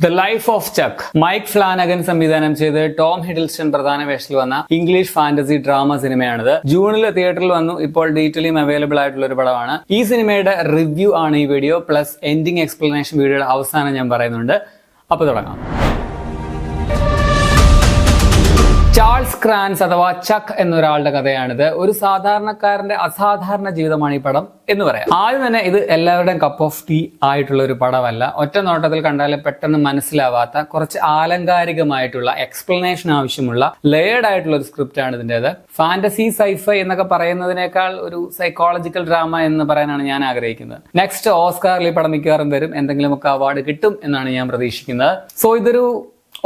The life of Chuck Mike Flanagan സംവിധാനം ചെയ്ത് Tom ഹിഡിൽസ്റ്റൺ പ്രധാന വേഷത്തിൽ വന്ന ഇംഗ്ലീഷ് ഫാന്റസി ഡ്രാമ സിനിമയാണിത്. ജൂണിൽ തിയേറ്ററിൽ വന്നു. ഇപ്പോൾ ഡിജിറ്റലിയും അവൈലബിൾ ആയിട്ടുള്ള ഒരു പടമാണ്. ഈ സിനിമയുടെ റിവ്യൂ ആണ് ഈ വീഡിയോ, പ്ലസ് എൻഡിങ് എക്സ്പ്ലനേഷൻ വീഡിയോയുടെ അവസാനം ഞാൻ പറയുന്നുണ്ട്. അപ്പൊ തുടങ്ങാം. ചാൾസ് ക്രാൻസ് അഥവാ ചക്ക് എന്നൊരാളുടെ കഥയാണിത്. ഒരു സാധാരണക്കാരന്റെ അസാധാരണ ജീവിതമാണ് ഈ പടം എന്ന് പറയാം. ആദ്യം തന്നെ ഇത് എല്ലാവരുടെയും കപ്പ് ഓഫ് ടീ ആയിട്ടുള്ള ഒരു പടമല്ല. ഒറ്റ നോട്ടത്തിൽ കണ്ടാൽ പെട്ടെന്ന് മനസ്സിലാവാത്ത കുറച്ച് ആലങ്കാരികമായിട്ടുള്ള എക്സ്പ്ലനേഷൻ ആവശ്യമുള്ള ലേയർഡ് ആയിട്ടുള്ള ഒരു സ്ക്രിപ്റ്റ് ആണ് ഇതിൻ്റെത്. ഫാന്റസി സൈഫൈ എന്നൊക്കെ പറയുന്നതിനേക്കാൾ ഒരു സൈക്കോളജിക്കൽ ഡ്രാമ എന്ന് പറയാനാണ് ഞാൻ ആഗ്രഹിക്കുന്നത്. നെക്സ്റ്റ് ഓസ്കാറിൽ ഈ പടം മിക്കവാറും വരും, എന്തെങ്കിലുമൊക്കെ അവാർഡ് കിട്ടും എന്നാണ് ഞാൻ പ്രതീക്ഷിക്കുന്നത്. സോ ഇതൊരു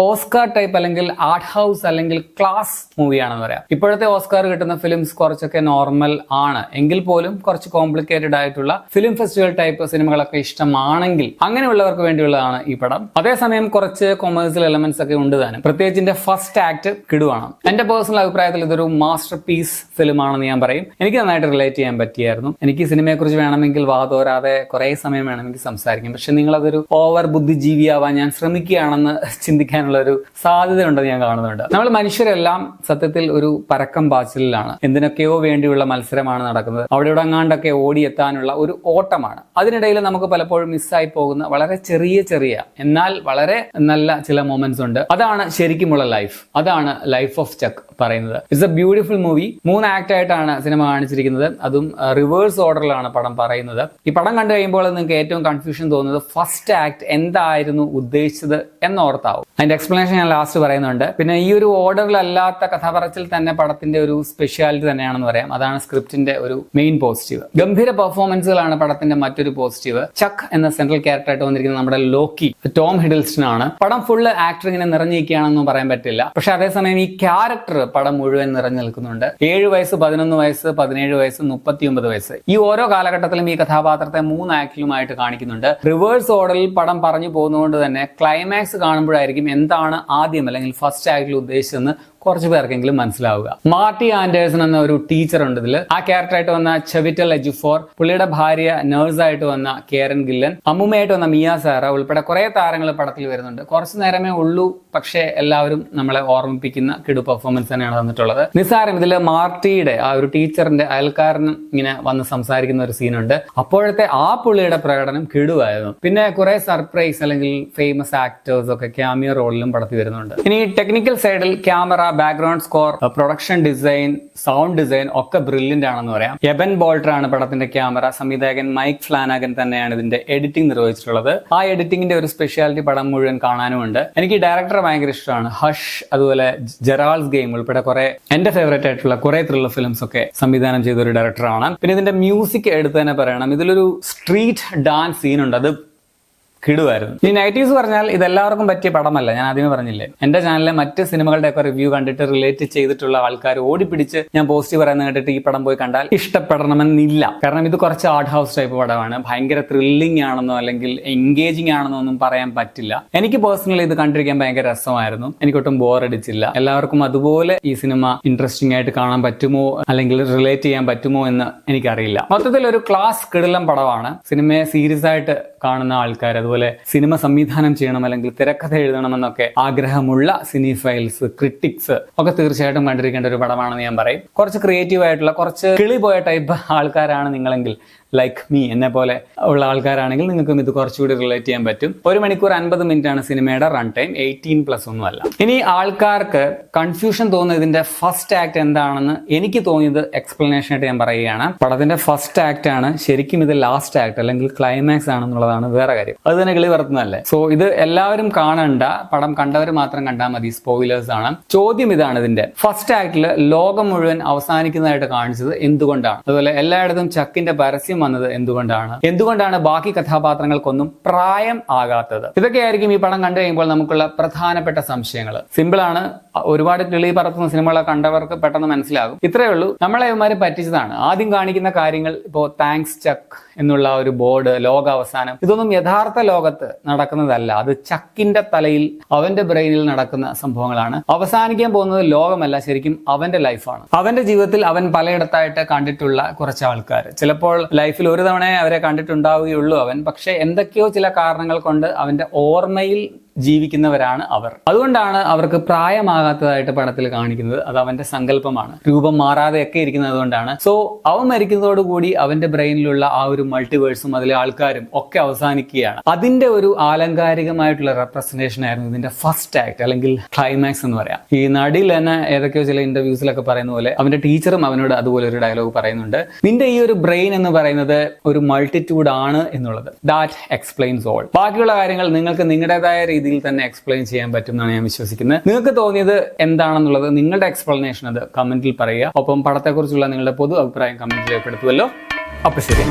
ഓസ്കാർ ടൈപ്പ് അല്ലെങ്കിൽ ആർട്ട് ഹൗസ് അല്ലെങ്കിൽ ക്ലാസ് മൂവിയാണെന്ന് പറയാം. ഇപ്പോഴത്തെ ഓസ്കാർ കിട്ടുന്ന ഫിലിംസ് കുറച്ചൊക്കെ നോർമൽ ആണ് എങ്കിൽ പോലും കുറച്ച് കോംപ്ലിക്കേറ്റഡ് ആയിട്ടുള്ള ഫിലിം ഫെസ്റ്റിവൽ ടൈപ്പ് സിനിമകളൊക്കെ ഇഷ്ടമാണെങ്കിൽ അങ്ങനെയുള്ളവർക്ക് വേണ്ടിയുള്ളതാണ് ഈ പടം. അതേസമയം കുറച്ച് കൊമേഴ്സ്യൽ എലമെന്റ്സ് ഒക്കെ ഉണ്ട് താനും. പ്രത്യേകിച്ച് ഇതിന്റെ ഫസ്റ്റ് ആക്ട് കിടുവാണ്. എന്റെ പേഴ്സണൽ അഭിപ്രായത്തിൽ ഇതൊരു മാസ്റ്റർ പീസ് ഫിലിം ആണെന്ന് ഞാൻ പറയും. എനിക്ക് നന്നായിട്ട് റിലേറ്റ് ചെയ്യാൻ പറ്റിയായിരുന്നു. എനിക്ക് സിനിമയെ കുറിച്ച് വേണമെങ്കിൽ വാതോരാതെ കുറെ സമയം വേണമെങ്കിൽ സംസാരിക്കും. പക്ഷെ നിങ്ങളതൊരു ഓവർ ബുദ്ധിജീവിയാവാൻ ഞാൻ ശ്രമിക്കുകയാണെന്ന് ചിന്തിക്കാൻ ഒരു സാധ്യതയുണ്ടെന്ന് ഞാൻ കാണുന്നുണ്ട്. നമ്മൾ മനുഷ്യരെല്ലാം സത്യത്തിൽ ഒരു പരക്കം പാച്ചിലാണ്. എന്തിനൊക്കെയോ വേണ്ടിയുള്ള മത്സരമാണ് നടക്കുന്നത്. അവിടെ ഇവിടെ അങ്ങാണ്ടൊക്കെ ഓടിയെത്താനുള്ള ഒരു ഓട്ടമാണ്. അതിനിടയിൽ നമുക്ക് പലപ്പോഴും മിസ്സായി പോകുന്ന വളരെ ചെറിയ എന്നാൽ വളരെ നല്ല ചില മൊമെന്റ്സ് ഉണ്ട്. അതാണ് ശരിക്കുമുള്ള ലൈഫ്. അതാണ് ലൈഫ് ഓഫ് ചക്ക് പറയുന്നത്. It's A beautiful movie. 3 act ആയിട്ടാണ് സിനിമ കാണിച്ചിരിക്കുന്നത്. അതും റിവേഴ്സ് ഓർഡറിലാണ് പടം പറയുന്നത്. ഈ പടം കണ്ടു കഴിയുമ്പോൾ നിങ്ങൾക്ക് ഏറ്റവും കൺഫ്യൂഷൻ തോന്നുന്നത് ഫസ്റ്റ് ആക്ട് എന്തായിരുന്നു ഉദ്ദേശിച്ചത് എന്നോർത്താവും. അതിന്റെ എക്സ്പ്ലനേഷൻ ഞാൻ ലാസ്റ്റ് പറയുന്നുണ്ട്. പിന്നെ ഈ ഒരു ഓർഡറിലല്ലാത്ത കഥാപറച്ചിൽ തന്നെ പടത്തിന്റെ ഒരു സ്പെഷ്യാലിറ്റി തന്നെയാണെന്ന് പറയാം. അതാണ് സ്ക്രിപ്റ്റിന്റെ ഒരു മെയിൻ പോസിറ്റീവ്. ഗംഭീര പെർഫോമൻസുകളാണ് പടത്തിന്റെ മറ്റൊരു പോസിറ്റീവ്. ചക്ക് എന്ന സെൻട്രൽ ക്യാരക്ടർ ആയിട്ട് വന്നിരിക്കുന്ന നമ്മുടെ ലോക്കി ടോം ഹിഡിൽസ്റ്റൺ ആണ്. പടം ഫുള്ള് ആക്ടറിങ്ങിനെ നിറഞ്ഞിരിക്കുകയാണെന്നും പറയാൻ പറ്റില്ല. പക്ഷെ അതേസമയം ഈ ക്യാരക്ടർ പടം മുഴുവൻ നിറഞ്ഞു നിൽക്കുന്നുണ്ട്. 7 വയസ്സ്, 11 വയസ്സ്, 17 വയസ്സ്, 39 വയസ്സ്. ഈ ഓരോ കാലഘട്ടത്തിലും ഈ കഥാപാത്രത്തെ 3 ആക്ടിലുമായിട്ട് കാണിക്കുന്നുണ്ട്. റിവേഴ്സ് ഓർഡറിൽ പടം പറഞ്ഞു പോകുന്നതുകൊണ്ട് തന്നെ ക്ലൈമാക്സ് കാണുമ്പോഴായിരിക്കും എന്താണ് ആദ്യം അല്ലെങ്കിൽ ഫസ്റ്റ് ആക്ടിൽ ഉദ്ദേശിച്ചതെന്ന് കുറച്ച് പേർക്കെങ്കിലും മനസ്സിലാവുക. മാർട്ടി ആൻഡേഴ്സൺ എന്ന ഒരു ടീച്ചർ ഉണ്ട് ഇതിൽ. ആ ക്യാരക്ടറായിട്ട് വന്ന ചെവിറ്റൽ എജുഫോർ, പുള്ളിയുടെ ഭാര്യ നേഴ്സായിട്ട് വന്ന കേരൻ ഗില്ലൻ, അമ്മുമ്മയായിട്ട് വന്ന മിയ സാറ ഉൾപ്പെടെ കുറെ താരങ്ങൾ പടത്തിൽ വരുന്നുണ്ട്. കുറച്ചു നേരമേ ഉള്ളൂ, പക്ഷേ എല്ലാവരും നമ്മളെ ഓർമ്മിപ്പിക്കുന്ന കിടു പെർഫോമൻസ് തന്നെയാണ് തന്നിട്ടുള്ളത്. നിസാരം ഇതിൽ മാർട്ടിയുടെ ആ ഒരു ടീച്ചറിന്റെ അയൽക്കാരൻ ഇങ്ങനെ വന്ന് സംസാരിക്കുന്ന ഒരു സീനുണ്ട്. അപ്പോഴത്തെ ആ പുള്ളിയുടെ പ്രകടനം കിടുവായിരുന്നു. പിന്നെ കുറെ സർപ്രൈസ് അല്ലെങ്കിൽ ഫേമസ് ആക്ടേഴ്സ് ഒക്കെ ക്യാമിയോ റോളിലും പടത്തിൽ വരുന്നുണ്ട്. ഇനി ടെക്നിക്കൽ സൈഡിൽ camera, background score, production design, sound design ഒക്കെ ബ്രില്യന്റ് ആണെന്ന് പറയാം. എബൻ ബോൾട്ടർ ആണ് പടത്തിന്റെ ക്യാമറ. സംവിധായകൻ മൈക്ക് ഫ്ലാനഗൻ തന്നെയാണ് ഇതിന്റെ എഡിറ്റിംഗ് നിർവഹിച്ചിട്ടുള്ളത്. ആ എഡിറ്റിംഗിന്റെ ഒരു സ്പെഷ്യാലിറ്റി പടം മുഴുവൻ കാണാനുമുണ്ട്. എനിക്ക് ഡയറക്ടറെ ഭയങ്കര ഇഷ്ടമാണ്. ഹഷ്, അതുപോലെ ജെറാൾഡ്സ് ഗെയിം ഉൾപ്പെടെ കുറെ എന്റെ ഫേവറേറ്റ് ആയിട്ടുള്ള കുറെ ത്രില്ലർ ഫിലിംസ് ഒക്കെ സംവിധാനം ചെയ്ത ഒരു ഡയറക്ടറാണ്. പിന്നെ ഇതിന്റെ മ്യൂസിക് എടുത്ത് തന്നെ പറയണം. ഇതിലൊരു സ്ട്രീറ്റ് ഡാൻസ് സീനുണ്ട്. അത് കിടുവായിരുന്നു. ഈ നെഗറ്റീവ്സ് പറഞ്ഞാൽ ഇതെല്ലാവർക്കും പറ്റിയ പടമല്ല. ഞാൻ ആദ്യമേ പറഞ്ഞില്ലേ, എന്റെ ചാനലിലെ മറ്റ് സിനിമകളുടെ ഒക്കെ റിവ്യൂ കണ്ടിട്ട് റിലേറ്റ് ചെയ്തിട്ടുള്ള ആൾക്കാർ ഓടിപ്പിടിച്ച് ഞാൻ പോസിറ്റീവ് പറയുന്നത് കേട്ടിട്ട് ഈ പടം പോയി കണ്ടാൽ ഇഷ്ടപ്പെടണമെന്നില്ല. കാരണം ഇത് കുറച്ച് ആർട്ട് ഹൗസ് ടൈപ്പ് പടമാണ്. ഭയങ്കര ത്രില്ലിംഗ് ആണെന്നോ അല്ലെങ്കിൽ എൻഗേജിങ് ആണെന്നോ ഒന്നും പറയാൻ പറ്റില്ല. എനിക്ക് പേഴ്സണലി ഇത് കണ്ടിരിക്കാൻ ഭയങ്കര രസമായിരുന്നു. എനിക്കൊട്ടും ബോറടിച്ചില്ല. എല്ലാവർക്കും അതുപോലെ ഈ സിനിമ ഇൻട്രസ്റ്റിംഗ് ആയിട്ട് കാണാൻ പറ്റുമോ അല്ലെങ്കിൽ റിലേറ്റ് ചെയ്യാൻ പറ്റുമോ എന്ന് എനിക്കറിയില്ല. മൊത്തത്തിൽ ഒരു ക്ലാസ് കിടിലം പടമാണ്. സിനിമയെ സീരിയസ് ആയിട്ട് കാണുന്ന ആൾക്കാർ, അതുപോലെ സിനിമ സംവിധാനം ചെയ്യണം അല്ലെങ്കിൽ തിരക്കഥ എഴുതണമെന്നൊക്കെ ആഗ്രഹമുള്ള സിനിഫൈൽസ്, ക്രിട്ടിക്സ് ഒക്കെ തീർച്ചയായിട്ടും കണ്ടിരിക്കേണ്ട ഒരു പടമാണെന്ന് ഞാൻ പറയും. കുറച്ച് ക്രിയേറ്റീവ് ആയിട്ടുള്ള, കുറച്ച് കിളി പോയ ടൈപ്പ് ആൾക്കാരാണ് നിങ്ങളെങ്കിൽ, ലൈക്ക് മീ എന്നെ പോലെ ഉള്ള ആൾക്കാരാണെങ്കിൽ നിങ്ങൾക്കും ഇത് കുറച്ചുകൂടി റിലേറ്റ് ചെയ്യാൻ പറ്റും. 1 മണിക്കൂർ 50 മിനിറ്റ് ആണ് സിനിമയുടെ റൺ ടൈം. 18+ ഒന്നുമല്ല. ഇനി ആൾക്കാർക്ക് കൺഫ്യൂഷൻ തോന്നുന്ന ഇതിന്റെ ഫസ്റ്റ് ആക്ട് എന്താണെന്ന് എനിക്ക് തോന്നിയത് എക്സ്പ്ലനേഷൻ ആയിട്ട് ഞാൻ പറയുകയാണ്. പടത്തിന്റെ ഫസ്റ്റ് ആക്ട് ആണ്. ശരിക്കും ഇത് ലാസ്റ്റ് ആക്ട് അല്ലെങ്കിൽ ക്ലൈമാക്സ് ആണെന്നുള്ളതാണ് വേറെ കാര്യം. അത് തന്നെ കിളി പറത്തുന്നതല്ലേ. സോ ഇത് എല്ലാവരും കാണണ്ട. പടം കണ്ടവർ മാത്രം കണ്ടാൽ മതി. സ്പോയിലേഴ്സ് ആണ്. ചോദ്യം ഇതാണ്, ഇതിന്റെ ഫസ്റ്റ് ആക്ടില് ലോകം മുഴുവൻ അവസാനിക്കുന്നതായിട്ട് കാണിച്ചത് എന്തുകൊണ്ടാണ്? അതുപോലെ എല്ലായിടത്തും ചക്കിന്റെ പരസ്യം വന്നത് എന്തുകൊണ്ടാണ് ബാക്കി കഥാപാത്രങ്ങൾക്കൊന്നും പ്രായം ആകാത്തത്? ഇതൊക്കെയായിരിക്കും ഈ പടം കണ്ടു കഴിയുമ്പോൾ നമുക്കുള്ള പ്രധാനപ്പെട്ട സംശയങ്ങൾ. സിമ്പിൾ ആണ്. ഒരുപാട് കിളി പറത്തുന്ന സിനിമകളെ കണ്ടവർക്ക് പെട്ടെന്ന് മനസ്സിലാകും. ഇത്രയേ ഉള്ളൂ. നമ്മളെ ഇവന്മാര് പറ്റിച്ചതാണ്. ആദ്യം കാണിക്കുന്ന കാര്യങ്ങൾ, ഇപ്പോ താങ്ക്സ് ചക്ക് എന്നുള്ള ഒരു ബോർഡ്, ലോക അവസാനം, ഇതൊന്നും യഥാർത്ഥ ലോകത്ത് നടക്കുന്നതല്ല. അത് ചക്കിന്റെ തലയിൽ, അവന്റെ ബ്രെയിനിൽ നടക്കുന്ന സംഭവങ്ങളാണ്. അവസാനിക്കാൻ പോകുന്നത് ലോകമല്ല, ശരിക്കും അവന്റെ ലൈഫാണ്. അവന്റെ ജീവിതത്തിൽ അവൻ പലയിടത്തായിട്ട് കണ്ടിട്ടുള്ള കുറച്ച് ആൾക്കാർ. ചിലപ്പോൾ ലൈഫിൽ ഒരു തവണ അവരെ കണ്ടിട്ടുണ്ടാവുകയുള്ളൂ അവൻ. പക്ഷെ എന്തൊക്കെയോ ചില കാരണങ്ങൾ കൊണ്ട് അവന്റെ ഓർമ്മയിൽ ജീവിക്കുന്നവരാണ് അവർ. അതുകൊണ്ടാണ് അവർക്ക് പ്രായമാകാത്തതായിട്ട് പടത്തിൽ കാണിക്കുന്നത്. അത് അവന്റെ സങ്കല്പമാണ്, രൂപം മാറാതെയൊക്കെ ഇരിക്കുന്നത് അതുകൊണ്ടാണ്. സോ അവൻ മരിക്കുന്നതോടുകൂടി അവന്റെ ബ്രെയിനിലുള്ള ആ ഒരു മൾട്ടിവേഴ്സും അതിലെ ആൾക്കാരും ഒക്കെ അവസാനിക്കുകയാണ്. അതിന്റെ ഒരു ആലങ്കാരികമായിട്ടുള്ള റെപ്രസെന്റേഷൻ ആയിരുന്നു ഇതിന്റെ ഫസ്റ്റ് ആക്ട് അല്ലെങ്കിൽ ക്ലൈമാക്സ് എന്ന് പറയാം. ഈ നടിയിൽ തന്നെ ഏതൊക്കെയോ ചില ഇന്റർവ്യൂസിലൊക്കെ പറയുന്ന പോലെ അവന്റെ ടീച്ചറും അവനോട് അതുപോലെ ഒരു ഡയലോഗ് പറയുന്നുണ്ട്, നിന്റെ ഈ ഒരു ബ്രെയിൻ എന്ന് പറയുന്നത് ഒരു മൾട്ടിറ്റ്യൂഡ് ആണ് എന്നുള്ളത്. That explains all. ബാക്കിയുള്ള കാര്യങ്ങൾ നിങ്ങൾക്ക് നിങ്ങളുടേതായ രീതിയിൽ തന്നെ എക്സ്പ്ലെയിൻ ചെയ്യാൻ പറ്റും എന്നാണ് ഞാൻ വിശ്വസിക്കുന്നത്. നിങ്ങൾക്ക് തോന്നിയത് എന്താണെന്നുള്ളത് നിങ്ങളുടെ എക്സ്പ്ലനേഷൻ അത് കമന്റിൽ പറയുക. ഒപ്പം പടത്തെക്കുറിച്ചുള്ള നിങ്ങളുടെ പൊതു അഭിപ്രായം കമന്റിൽ രേഖപ്പെടുത്തുമല്ലോ. അപ്പൊ ശരി.